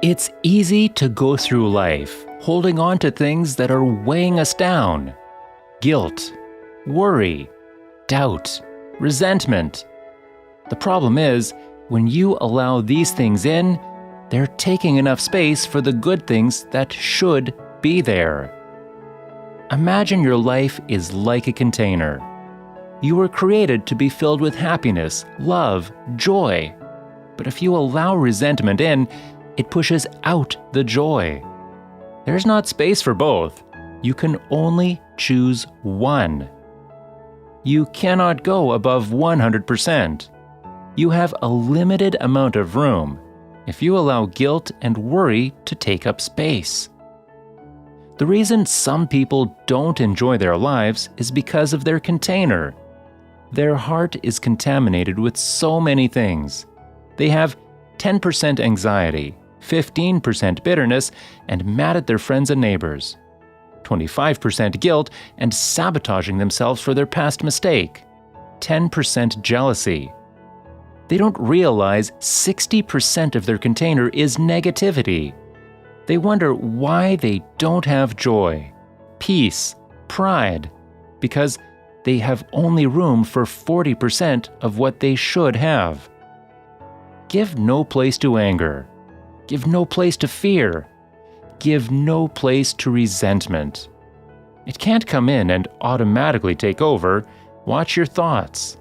It's easy to go through life holding on to things that are weighing us down. Guilt, worry, doubt, resentment. The problem is, when you allow these things in, they're taking enough space for the good things that should be there. Imagine your life is like a container. You were created to be filled with happiness, love, joy. But if you allow resentment in, it pushes out the joy. There's not space for both. You can only choose one. You cannot go above 100%. You have a limited amount of room if you allow guilt and worry to take up space. The reason some people don't enjoy their lives is because of their container. Their heart is contaminated with so many things. They have 10% anxiety, 15% bitterness, and mad at their friends and neighbors, 25% guilt and sabotaging themselves for their past mistake, 10% jealousy. They don't realize 60% of their container is negativity. They wonder why they don't have joy, peace, pride, because they have only room for 40% of what they should have. Give no place to anger. Give no place to fear. Give no place to resentment. It can't come in and automatically take over. Watch your thoughts.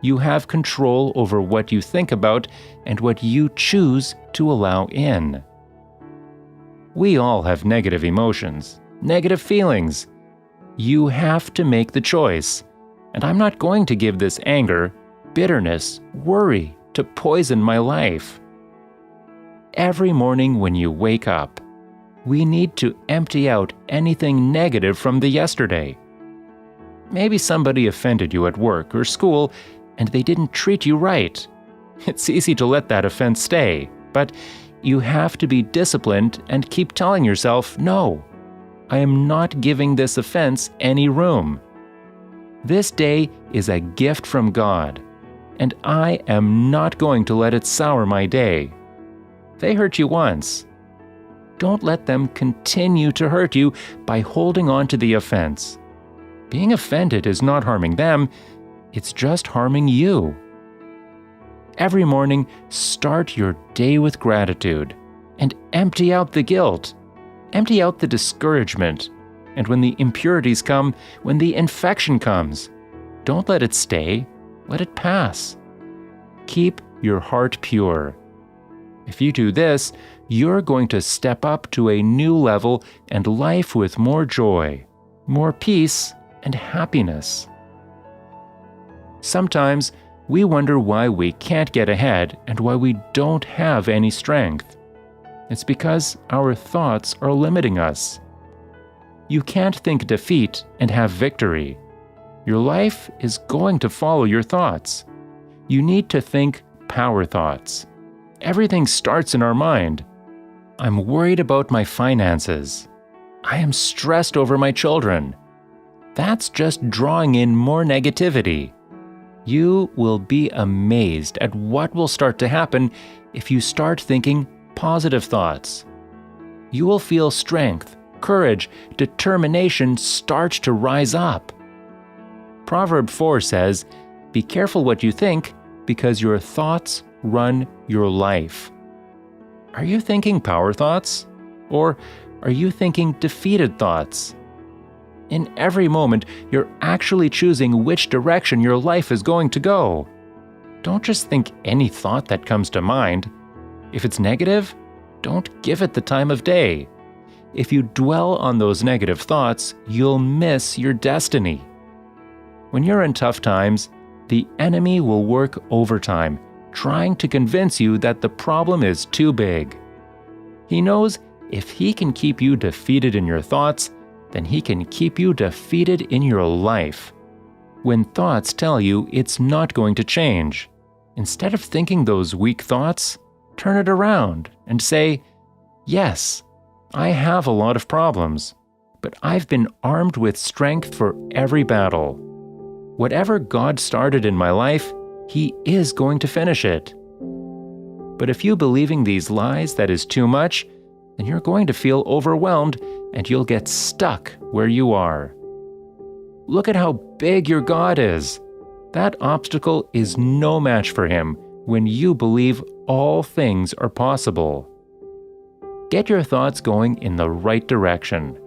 You have control over what you think about and what you choose to allow in. We all have negative emotions, negative feelings. You have to make the choice. And I'm not going to give this anger, bitterness, worry to poison my life. Every morning when you wake up, we need to empty out anything negative from the yesterday. Maybe somebody offended you at work or school and they didn't treat you right. It's easy to let that offense stay, but you have to be disciplined and keep telling yourself, no, I am not giving this offense any room. This day is a gift from God, and I am not going to let it sour my day. They hurt you once. Don't let them continue to hurt you by holding on to the offense. Being offended is not harming them, it's just harming you. Every morning, start your day with gratitude and empty out the guilt. Empty out the discouragement. And when the impurities come, when the infection comes, don't let it stay, let it pass. Keep your heart pure. If you do this, you're going to step up to a new level and life with more joy, more peace, and happiness. Sometimes we wonder why we can't get ahead and why we don't have any strength. It's because our thoughts are limiting us. You can't think defeat and have victory. Your life is going to follow your thoughts. You need to think power thoughts. Everything starts in our mind. I'm worried about my finances. I am stressed over my children. That's just drawing in more negativity. You will be amazed at what will start to happen if you start thinking positive thoughts. You will feel strength, courage, determination start to rise up. Proverb 4 says, "Be careful what you think, because your thoughts run your life." Are you thinking power thoughts? Or are you thinking defeated thoughts? In every moment, you're actually choosing which direction your life is going to go. Don't just think any thought that comes to mind. If it's negative, don't give it the time of day. If you dwell on those negative thoughts, you'll miss your destiny. When you're in tough times, the enemy will work overtime, trying to convince you that the problem is too big. He knows if he can keep you defeated in your thoughts, then he can keep you defeated in your life. When thoughts tell you it's not going to change, instead of thinking those weak thoughts, turn it around and say, "Yes, I have a lot of problems, but I've been armed with strength for every battle. Whatever God started in my life, He is going to finish it." But if you believing these lies that is too much, then you're going to feel overwhelmed and you'll get stuck where you are. Look at how big your God is. That obstacle is no match for him when you believe all things are possible. Get your thoughts going in the right direction.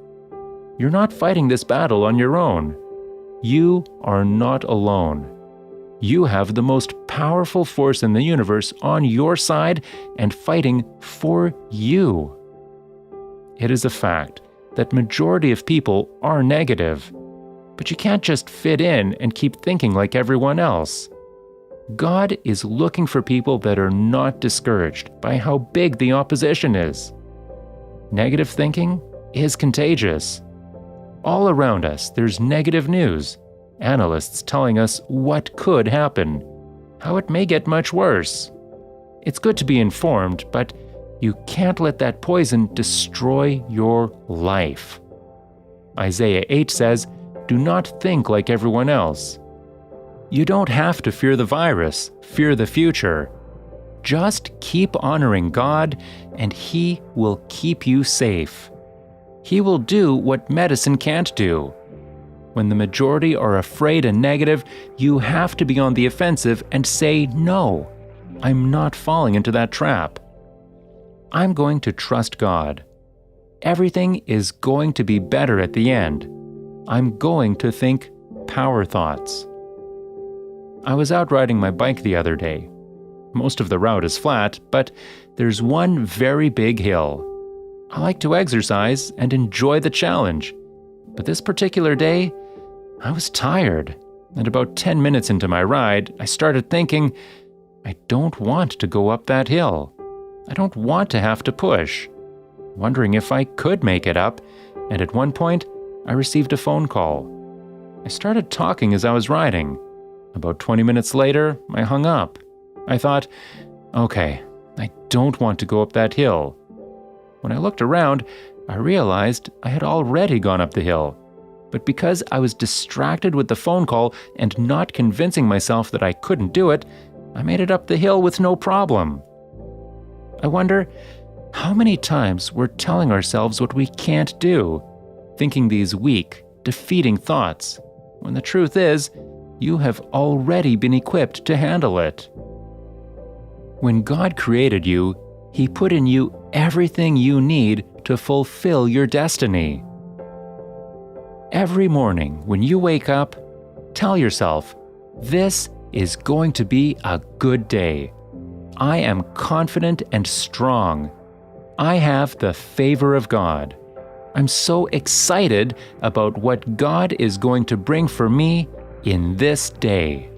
You're not fighting this battle on your own. You are not alone. You have the most powerful force in the universe on your side and fighting for you. It is a fact that majority of people are negative, but you can't just fit in and keep thinking like everyone else. God is looking for people that are not discouraged by how big the opposition is. Negative thinking is contagious. All around us, there's negative news. Analysts telling us what could happen, how it may get much worse. It's good to be informed, but you can't let that poison destroy your life. Isaiah 8 says, "Do not think like everyone else." You don't have to fear the virus, fear the future. Just keep honoring God, and He will keep you safe. He will do what medicine can't do. When the majority are afraid and negative, you have to be on the offensive and say, "No, I'm not falling into that trap. I'm going to trust God. Everything is going to be better at the end. I'm going to think power thoughts." I was out riding my bike the other day. Most of the route is flat, but there's one very big hill. I like to exercise and enjoy the challenge, but this particular day, I was tired, and about 10 minutes into my ride, I started thinking, I don't want to go up that hill. I don't want to have to push. Wondering if I could make it up, and at one point, I received a phone call. I started talking as I was riding. About 20 minutes later, I hung up. I thought, okay, I don't want to go up that hill. When I looked around, I realized I had already gone up the hill. But because I was distracted with the phone call and not convincing myself that I couldn't do it, I made it up the hill with no problem. I wonder how many times we're telling ourselves what we can't do, thinking these weak, defeating thoughts, when the truth is, you have already been equipped to handle it. When God created you, He put in you everything you need to fulfill your destiny. Every morning when you wake up, tell yourself, "This is going to be a good day. I am confident and strong. I have the favor of God. I'm so excited about what God is going to bring for me in this day."